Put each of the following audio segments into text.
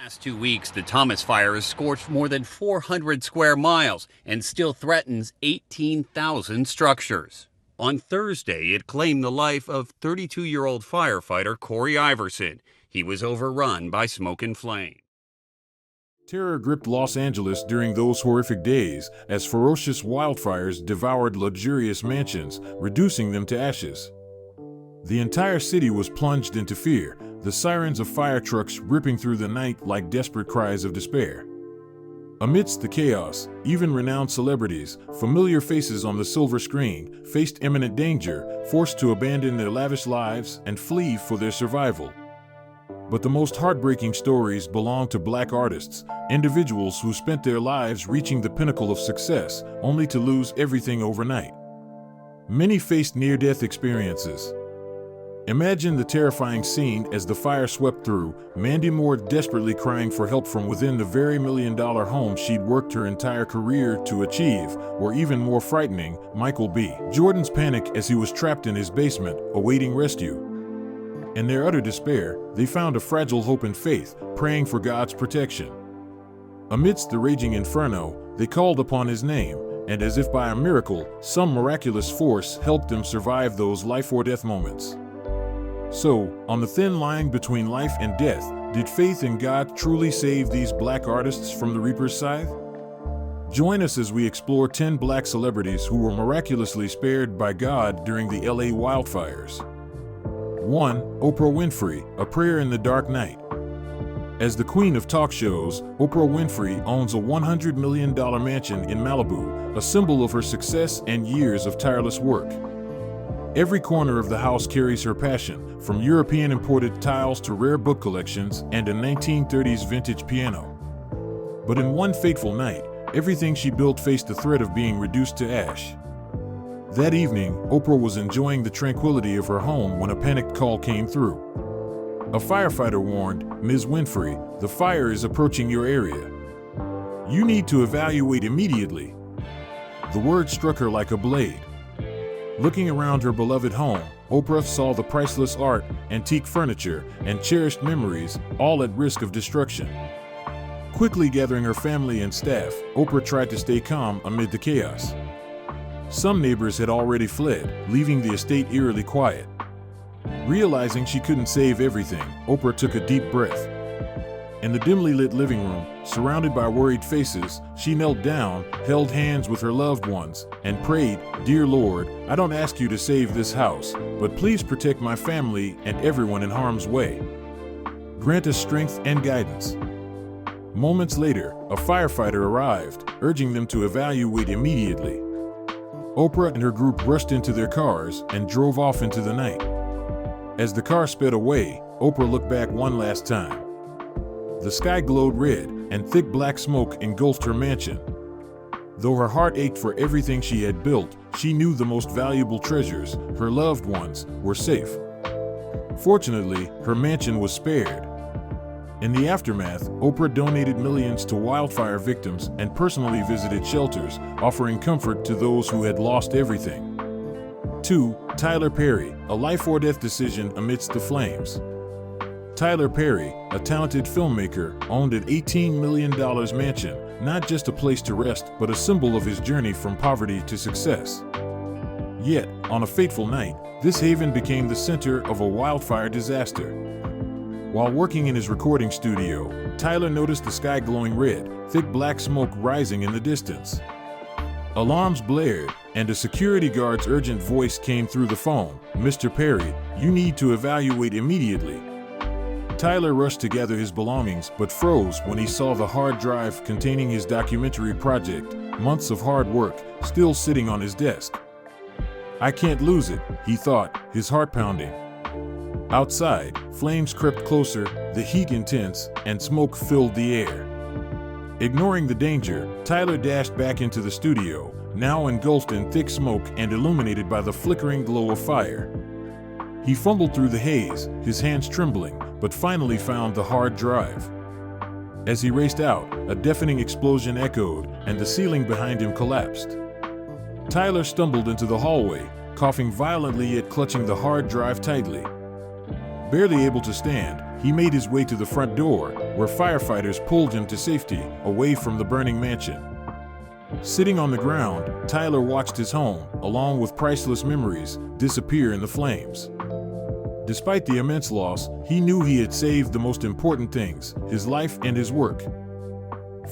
Last 2 weeks, the Thomas fire has scorched more than 400 square miles and still threatens 18,000 structures. On Thursday, it claimed the life of 32-year-old firefighter Corey Iverson. He was overrun by smoke and flame. Terror gripped Los Angeles during those horrific days as ferocious wildfires devoured luxurious mansions, reducing them to ashes. The entire city was plunged into fear, the sirens of fire trucks ripping through the night like desperate cries of despair. Amidst the chaos, even renowned celebrities, familiar faces on the silver screen, faced imminent danger, forced to abandon their lavish lives and flee for their survival. But the most heartbreaking stories belong to Black artists, individuals who spent their lives reaching the pinnacle of success, only to lose everything overnight. Many faced near-death experiences. Imagine the terrifying scene as the fire swept through, Mandy Moore desperately crying for help from within the very million-dollar home she'd worked her entire career to achieve, or even more frightening, Michael B. Jordan's panic as he was trapped in his basement, awaiting rescue. In their utter despair, they found a fragile hope and faith, praying for God's protection. Amidst the raging inferno, they called upon his name, and as if by a miracle, some miraculous force helped them survive those life-or-death moments. So, on the thin line between life and death, did faith in God truly save these Black artists from the Reaper's scythe? Join us as we explore 10 Black celebrities who were miraculously spared by God during the LA wildfires. 1. Oprah Winfrey, A Prayer in the Dark Night. As the queen of talk shows, Oprah Winfrey owns a $100 million mansion in Malibu, a symbol of her success and years of tireless work. Every corner of the house carries her passion, from European imported tiles to rare book collections and a 1930s vintage piano. But in one fateful night, everything she built faced the threat of being reduced to ash. That evening, Oprah was enjoying the tranquility of her home when a panicked call came through. A firefighter warned, "Ms. Winfrey, the fire is approaching your area. You need to evacuate immediately." The word struck her like a blade. Looking around her beloved home, Oprah saw the priceless art, antique furniture, and cherished memories, all at risk of destruction. Quickly gathering her family and staff, Oprah tried to stay calm amid the chaos. Some neighbors had already fled, leaving the estate eerily quiet. Realizing she couldn't save everything, Oprah took a deep breath. In the dimly lit living room, surrounded by worried faces, she knelt down, held hands with her loved ones, and prayed, "Dear Lord, I don't ask you to save this house, but please protect my family and everyone in harm's way. Grant us strength and guidance." Moments later, a firefighter arrived, urging them to evacuate immediately. Oprah and her group rushed into their cars and drove off into the night. As the car sped away, Oprah looked back one last time. The sky glowed red, and thick black smoke engulfed her mansion. Though her heart ached for everything she had built, she knew the most valuable treasures, her loved ones, were safe. Fortunately, her mansion was spared. In the aftermath, Oprah donated millions to wildfire victims and personally visited shelters, offering comfort to those who had lost everything. 2. Tyler Perry, A Life-or-Death Decision Amidst the Flames. Tyler Perry, a talented filmmaker, owned an $18 million mansion, not just a place to rest, but a symbol of his journey from poverty to success. Yet, on a fateful night, this haven became the center of a wildfire disaster. While working in his recording studio, Tyler noticed the sky glowing red, thick black smoke rising in the distance. Alarms blared, and a security guard's urgent voice came through the phone, "Mr. Perry, you need to evacuate immediately." Tyler rushed to gather his belongings but froze when he saw the hard drive containing his documentary project, months of hard work, still sitting on his desk. "I can't lose it," he thought, his heart pounding. Outside, flames crept closer, the heat intense, and smoke filled the air. Ignoring the danger, Tyler dashed back into the studio, now engulfed in thick smoke and illuminated by the flickering glow of fire. He fumbled through the haze, his hands trembling, but finally found the hard drive. As he raced out, a deafening explosion echoed, and the ceiling behind him collapsed. Tyler stumbled into the hallway, coughing violently yet clutching the hard drive tightly. Barely able to stand, he made his way to the front door, where firefighters pulled him to safety, away from the burning mansion. Sitting on the ground, Tyler watched his home, along with priceless memories, disappear in the flames. Despite the immense loss, he knew he had saved the most important things, his life and his work.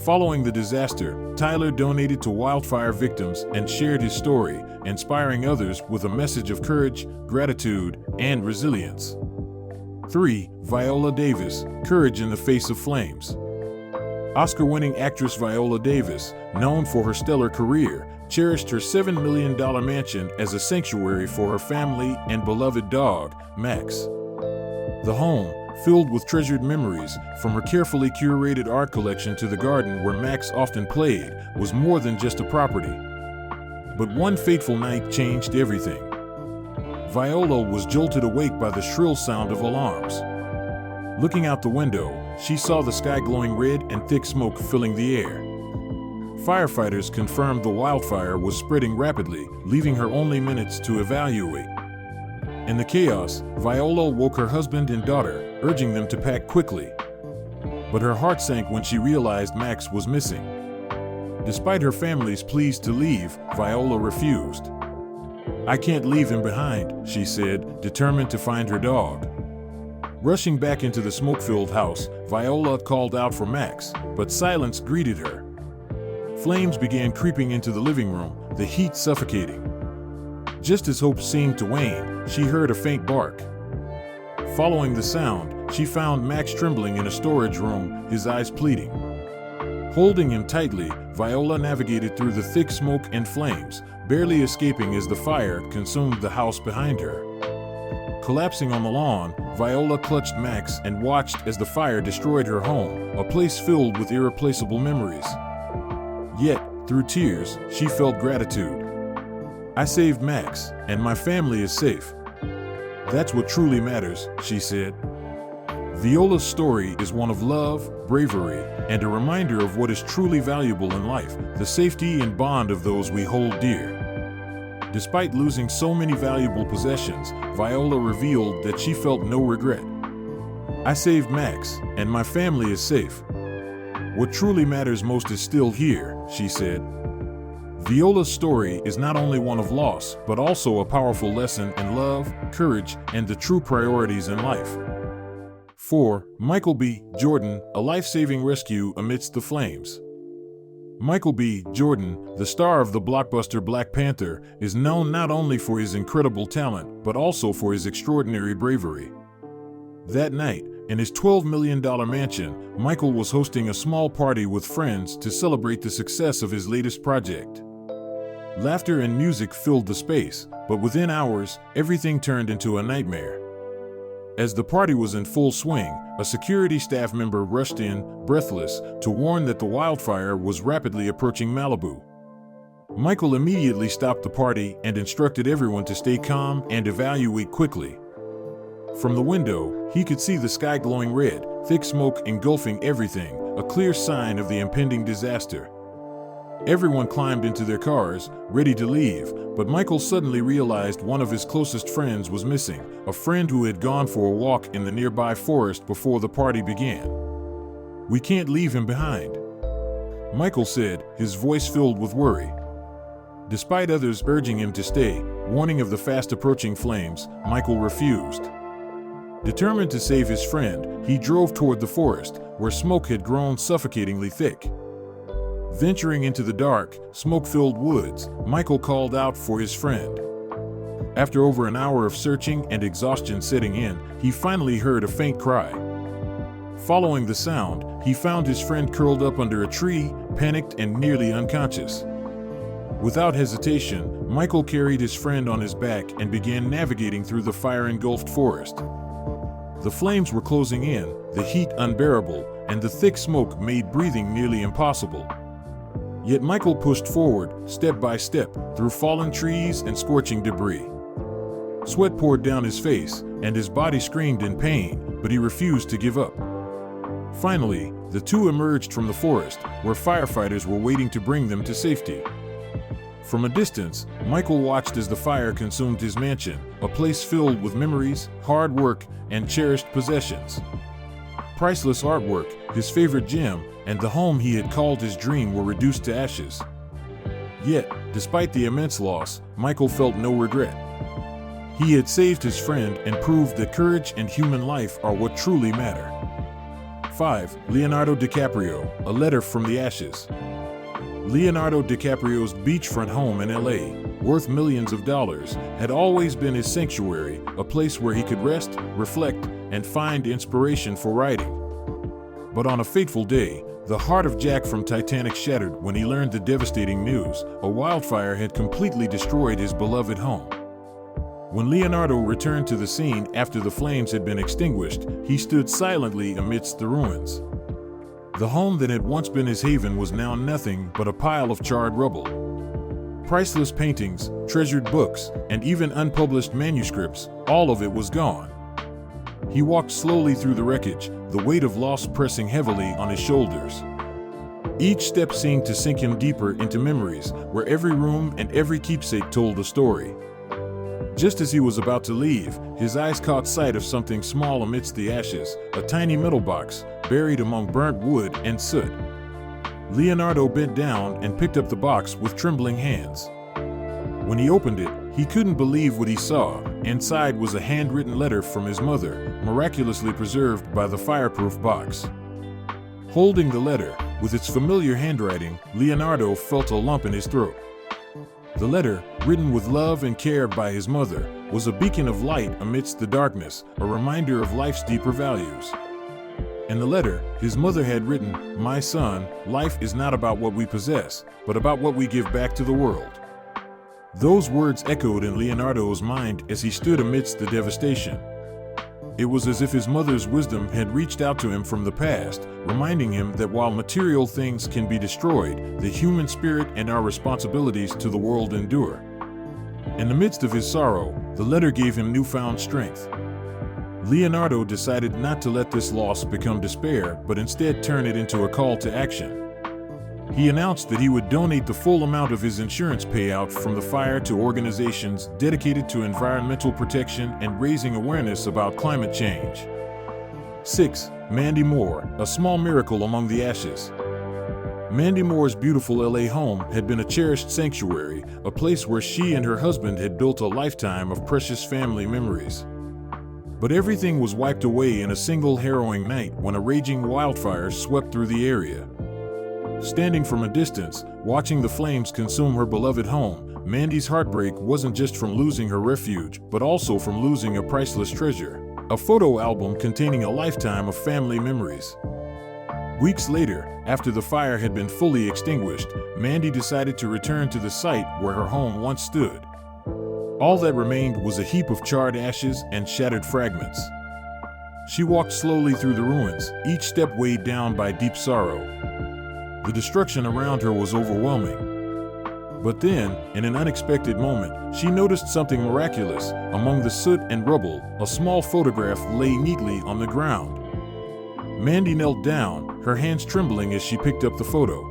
Following the disaster, Tyler donated to wildfire victims and shared his story, inspiring others with a message of courage, gratitude, and resilience. 3. Viola Davis, Courage in the Face of Flames. Oscar-winning actress Viola Davis, known for her stellar career, cherished her $7 million mansion as a sanctuary for her family and beloved dog, Max. The home, filled with treasured memories, from her carefully curated art collection to the garden where Max often played, was more than just a property. But one fateful night changed everything. Viola was jolted awake by the shrill sound of alarms. Looking out the window, she saw the sky glowing red and thick smoke filling the air. Firefighters confirmed the wildfire was spreading rapidly, leaving her only minutes to evaluate. In the chaos, Viola woke her husband and daughter, urging them to pack quickly. But her heart sank when she realized Max was missing. Despite her family's pleas to leave, Viola refused. "I can't leave him behind," she said, determined to find her dog. Rushing back into the smoke-filled house, Viola called out for Max, but silence greeted her. Flames began creeping into the living room, the heat suffocating. Just as hope seemed to wane, she heard a faint bark. Following the sound, she found Max trembling in a storage room, his eyes pleading. Holding him tightly, Viola navigated through the thick smoke and flames, barely escaping as the fire consumed the house behind her. Collapsing on the lawn, Viola clutched Max and watched as the fire destroyed her home, a place filled with irreplaceable memories. Yet, through tears, she felt gratitude. "I saved Max, and my family is safe. That's what truly matters," she said. Viola's story is one of love, bravery, and a reminder of what is truly valuable in life, the safety and bond of those we hold dear. Despite losing so many valuable possessions, Viola revealed that she felt no regret. "I saved Max, and my family is safe. What truly matters most is still here," she said. Viola's story is not only one of loss, but also a powerful lesson in love, courage, and the true priorities in life. 4. Michael B. Jordan, a life-saving rescue amidst the flames. Michael B. Jordan, the star of the blockbuster Black Panther, is known not only for his incredible talent, but also for his extraordinary bravery. That night, in his $12 million mansion, Michael was hosting a small party with friends to celebrate the success of his latest project. Laughter and music filled the space, but within hours, everything turned into a nightmare. As the party was in full swing, a security staff member rushed in, breathless, to warn that the wildfire was rapidly approaching Malibu. Michael immediately stopped the party and instructed everyone to stay calm and evaluate quickly. From the window, he could see the sky glowing red, thick smoke engulfing everything, a clear sign of the impending disaster. Everyone climbed into their cars, ready to leave, but Michael suddenly realized one of his closest friends was missing, a friend who had gone for a walk in the nearby forest before the party began. "We can't leave him behind," Michael said, his voice filled with worry. Despite others urging him to stay, warning of the fast-approaching flames, Michael refused. Determined to save his friend, he drove toward the forest, where smoke had grown suffocatingly thick. Venturing into the dark, smoke-filled woods, Michael called out for his friend. After over an hour of searching and exhaustion setting in, he finally heard a faint cry. Following the sound, he found his friend curled up under a tree, panicked and nearly unconscious. Without hesitation, Michael carried his friend on his back and began navigating through the fire-engulfed forest. The flames were closing in, the heat unbearable, and the thick smoke made breathing nearly impossible. Yet Michael pushed forward, step by step, through fallen trees and scorching debris. Sweat poured down his face, and his body screamed in pain, but he refused to give up. Finally, the two emerged from the forest, where firefighters were waiting to bring them to safety. From a distance, Michael watched as the fire consumed his mansion, a place filled with memories, hard work, and cherished possessions. Priceless artwork, his favorite gem, and the home he had called his dream were reduced to ashes. Yet, despite the immense loss, Michael felt no regret. He had saved his friend and proved that courage and human life are what truly matter. 5. Leonardo DiCaprio, a letter from the ashes. Leonardo DiCaprio's beachfront home in LA, worth millions of dollars, had always been his sanctuary, a place where he could rest, reflect, and find inspiration for writing. But on a fateful day, the heart of Jack from Titanic shattered when he learned the devastating news: a wildfire had completely destroyed his beloved home. When Leonardo returned to the scene after the flames had been extinguished, he stood silently amidst the ruins. The home that had once been his haven was now nothing but a pile of charred rubble. Priceless paintings, treasured books, and even unpublished manuscripts, all of it was gone. He walked slowly through the wreckage, the weight of loss pressing heavily on his shoulders. Each step seemed to sink him deeper into memories, where every room and every keepsake told a story. Just as he was about to leave, his eyes caught sight of something small amidst the ashes, a tiny metal box, buried among burnt wood and soot. Leonardo bent down and picked up the box with trembling hands. When he opened it, he couldn't believe what he saw. Inside was a handwritten letter from his mother, miraculously preserved by the fireproof box. Holding the letter, with its familiar handwriting, Leonardo felt a lump in his throat. The letter, written with love and care by his mother, was a beacon of light amidst the darkness, a reminder of life's deeper values. In the letter, his mother had written, "My son, life is not about what we possess, but about what we give back to the world." Those words echoed in Leonardo's mind as he stood amidst the devastation. It was as if his mother's wisdom had reached out to him from the past, reminding him that while material things can be destroyed, the human spirit and our responsibilities to the world endure. In the midst of his sorrow, the letter gave him newfound strength. Leonardo decided not to let this loss become despair, but instead turn it into a call to action. He announced that he would donate the full amount of his insurance payout from the fire to organizations dedicated to environmental protection and raising awareness about climate change. 6. Mandy Moore, a small miracle among the ashes. Mandy Moore's beautiful LA home had been a cherished sanctuary, a place where she and her husband had built a lifetime of precious family memories. But everything was wiped away in a single harrowing night when a raging wildfire swept through the area. Standing from a distance, watching the flames consume her beloved home, Mandy's heartbreak wasn't just from losing her refuge, but also from losing a priceless treasure, a photo album containing a lifetime of family memories. Weeks later, after the fire had been fully extinguished, Mandy decided to return to the site where her home once stood. All that remained was a heap of charred ashes and shattered fragments. She walked slowly through the ruins, each step weighed down by deep sorrow. The destruction around her was overwhelming. But then, in an unexpected moment, she noticed something miraculous. Among the soot and rubble, a small photograph lay neatly on the ground. Mandy knelt down, her hands trembling as she picked up the photo.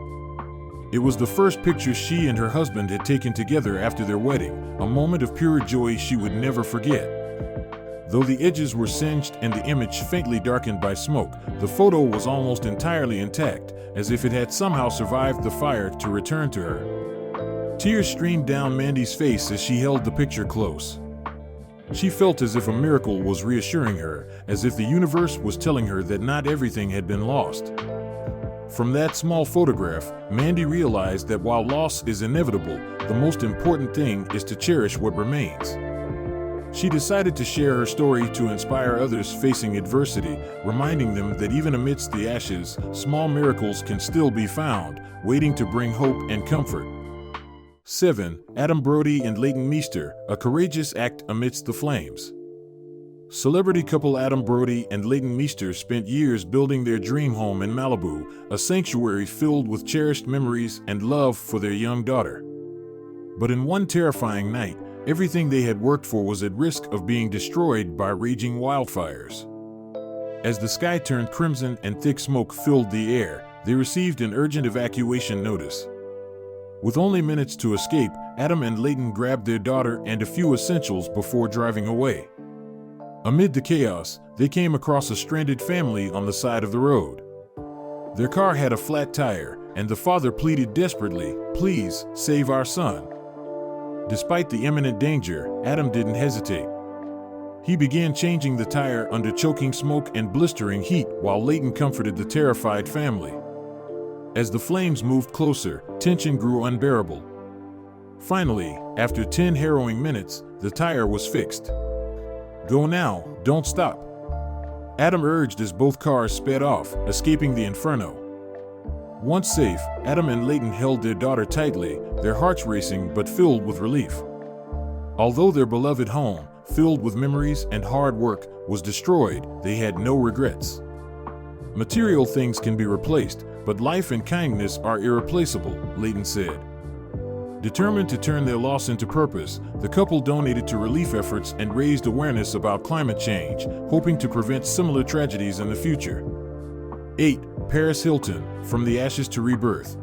It was the first picture she and her husband had taken together after their wedding, a moment of pure joy she would never forget. Though the edges were singed and the image faintly darkened by smoke, the photo was almost entirely intact, as if it had somehow survived the fire to return to her. Tears streamed down Mandy's face as she held the picture close. She felt as if a miracle was reassuring her, as if the universe was telling her that not everything had been lost. From that small photograph, Mandy realized that while loss is inevitable, the most important thing is to cherish what remains. She decided to share her story to inspire others facing adversity, reminding them that even amidst the ashes, small miracles can still be found, waiting to bring hope and comfort. 7. Adam Brody and Leighton Meester, a courageous act amidst the flames. Celebrity couple Adam Brody and Leighton Meester spent years building their dream home in Malibu, a sanctuary filled with cherished memories and love for their young daughter. But in one terrifying night, everything they had worked for was at risk of being destroyed by raging wildfires. As the sky turned crimson and thick smoke filled the air, they received an urgent evacuation notice. With only minutes to escape, Adam and Leighton grabbed their daughter and a few essentials before driving away. Amid the chaos, they came across a stranded family on the side of the road. Their car had a flat tire, and the father pleaded desperately, "Please, save our son." Despite the imminent danger, Adam didn't hesitate. He began changing the tire under choking smoke and blistering heat while Leighton comforted the terrified family. As the flames moved closer, tension grew unbearable. Finally, after 10 harrowing minutes, the tire was fixed. "Go now, don't stop," Adam urged as both cars sped off, escaping the inferno. Once safe, Adam and Leighton held their daughter tightly, their hearts racing but filled with relief. Although their beloved home, filled with memories and hard work, was destroyed, they had no regrets. Material things can be replaced, but life and kindness are irreplaceable, Leighton said. Determined to turn their loss into purpose, the couple donated to relief efforts and raised awareness about climate change, hoping to prevent similar tragedies in the future. 8. Paris Hilton, From the Ashes to Rebirth.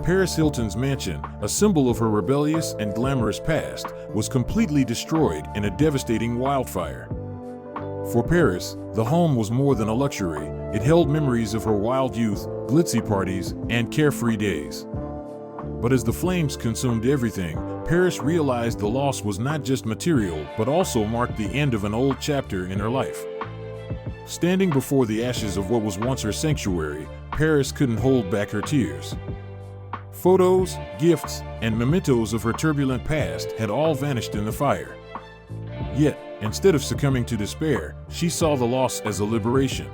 Paris Hilton's mansion, a symbol of her rebellious and glamorous past, was completely destroyed in a devastating wildfire. For Paris, the home was more than a luxury. It held memories of her wild youth, glitzy parties, and carefree days. But as the flames consumed everything, Paris realized the loss was not just material, but also marked the end of an old chapter in her life. Standing before the ashes of what was once her sanctuary, Paris couldn't hold back her tears. Photos, gifts, and mementos of her turbulent past had all vanished in the fire. Yet, instead of succumbing to despair, she saw the loss as a liberation.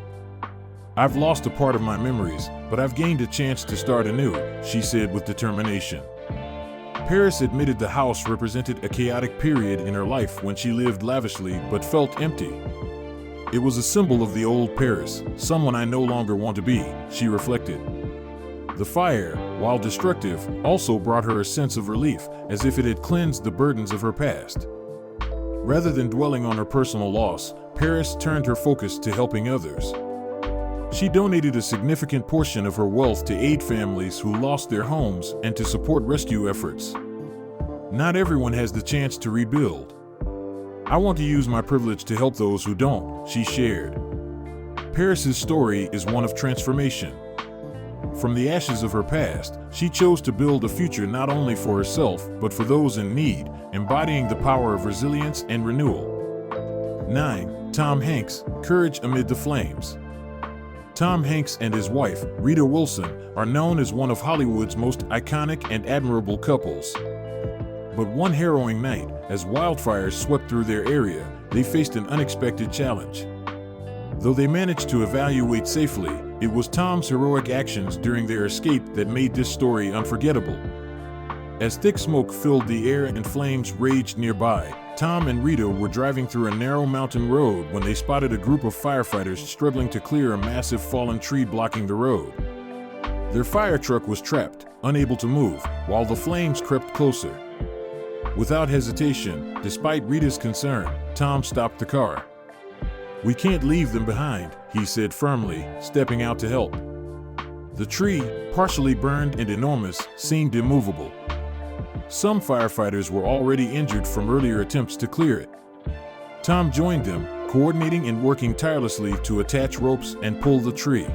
"I've lost a part of my memories, but I've gained a chance to start anew," she said with determination. Paris admitted the house represented a chaotic period in her life when she lived lavishly but felt empty. "It was a symbol of the old Paris, someone I no longer want to be," she reflected. The fire, while destructive, also brought her a sense of relief, as if it had cleansed the burdens of her past. Rather than dwelling on her personal loss, Paris turned her focus to helping others. She donated a significant portion of her wealth to aid families who lost their homes and to support rescue efforts. "Not everyone has the chance to rebuild. I want to use my privilege to help those who don't," she shared. Paris's story is one of transformation. From the ashes of her past, she chose to build a future not only for herself, but for those in need, embodying the power of resilience and renewal. 9. Tom Hanks, Courage Amid the Flames. Tom Hanks and his wife, Rita Wilson, are known as one of Hollywood's most iconic and admirable couples. But one harrowing night, as wildfires swept through their area, they faced an unexpected challenge. Though they managed to evacuate safely, it was Tom's heroic actions during their escape that made this story unforgettable. As thick smoke filled the air and flames raged nearby, Tom and Rita were driving through a narrow mountain road when they spotted a group of firefighters struggling to clear a massive fallen tree blocking the road. Their fire truck was trapped, unable to move, while the flames crept closer. Without hesitation, despite Rita's concern, Tom stopped the car. "We can't leave them behind," he said firmly, stepping out to help. The tree, partially burned and enormous, seemed immovable. Some firefighters were already injured from earlier attempts to clear it. Tom joined them, coordinating and working tirelessly to attach ropes and pull the tree.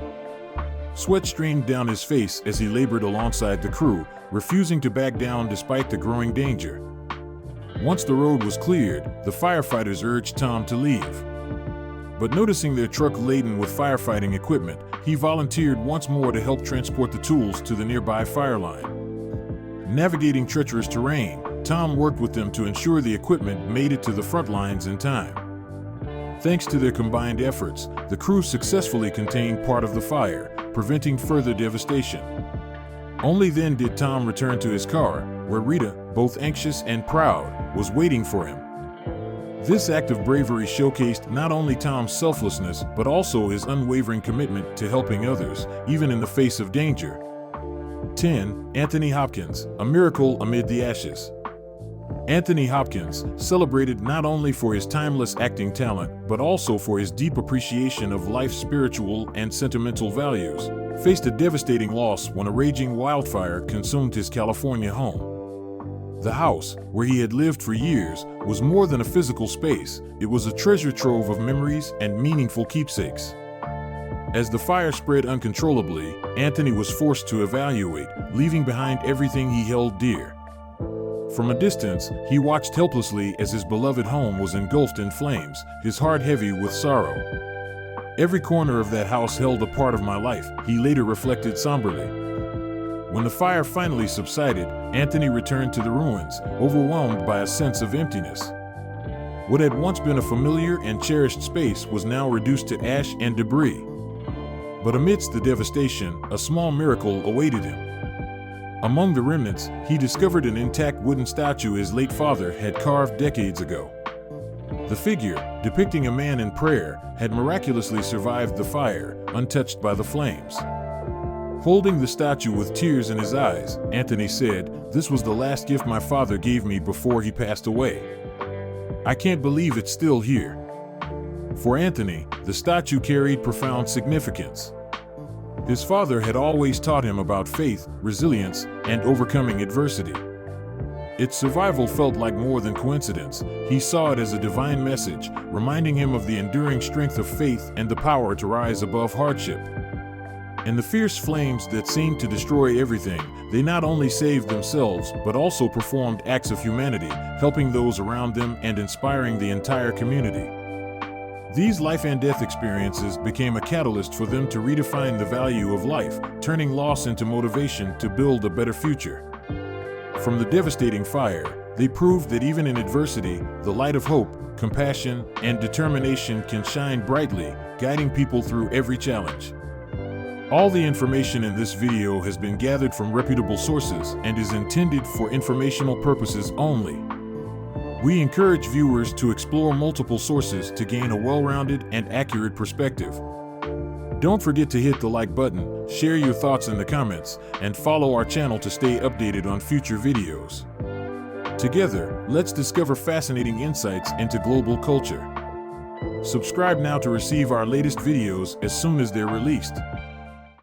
Sweat streamed down his face as he labored alongside the crew, refusing to back down despite the growing danger. Once the road was cleared, the firefighters urged Tom to leave. But noticing their truck laden with firefighting equipment, he volunteered once more to help transport the tools to the nearby fire line. Navigating treacherous terrain, Tom worked with them to ensure the equipment made it to the front lines in time. Thanks to their combined efforts, the crew successfully contained part of the fire, preventing further devastation. Only then did Tom return to his car, where Rita, both anxious and proud, was waiting for him. This act of bravery showcased not only Tom's selflessness, but also his unwavering commitment to helping others, even in the face of danger. 10. Anthony Hopkins, A Miracle Amid the Ashes. Anthony Hopkins, celebrated not only for his timeless acting talent, but also for his deep appreciation of life's spiritual and sentimental values, faced a devastating loss when a raging wildfire consumed his California home. The house, where he had lived for years, was more than a physical space. It was a treasure trove of memories and meaningful keepsakes. As the fire spread uncontrollably, Anthony was forced to evaluate, leaving behind everything he held dear. From a distance, he watched helplessly as his beloved home was engulfed in flames, his heart heavy with sorrow. Every corner of that house held a part of my life, he later reflected somberly. When the fire finally subsided, Anthony returned to the ruins, overwhelmed by a sense of emptiness. What had once been a familiar and cherished space was now reduced to ash and debris. But amidst the devastation, a small miracle awaited him. Among the remnants, he discovered an intact wooden statue his late father had carved decades ago. The figure, depicting a man in prayer, had miraculously survived the fire, untouched by the flames. Holding the statue with tears in his eyes, Anthony said, "This was the last gift my father gave me before he passed away. I can't believe it's still here." For Anthony, the statue carried profound significance. His father had always taught him about faith, resilience, and overcoming adversity. Its survival felt like more than coincidence. He saw it as a divine message, reminding him of the enduring strength of faith and the power to rise above hardship. In the fierce flames that seemed to destroy everything, they not only saved themselves but also performed acts of humanity, helping those around them and inspiring the entire community. These life and death experiences became a catalyst for them to redefine the value of life, turning loss into motivation to build a better future. From the devastating fire, they proved that even in adversity, the light of hope, compassion, and determination can shine brightly, guiding people through every challenge. All the information in this video has been gathered from reputable sources and is intended for informational purposes only. We encourage viewers to explore multiple sources to gain a well-rounded and accurate perspective. Don't forget to hit the like button, share your thoughts in the comments, and follow our channel to stay updated on future videos. Together, let's discover fascinating insights into global culture. Subscribe now to receive our latest videos as soon as they're released.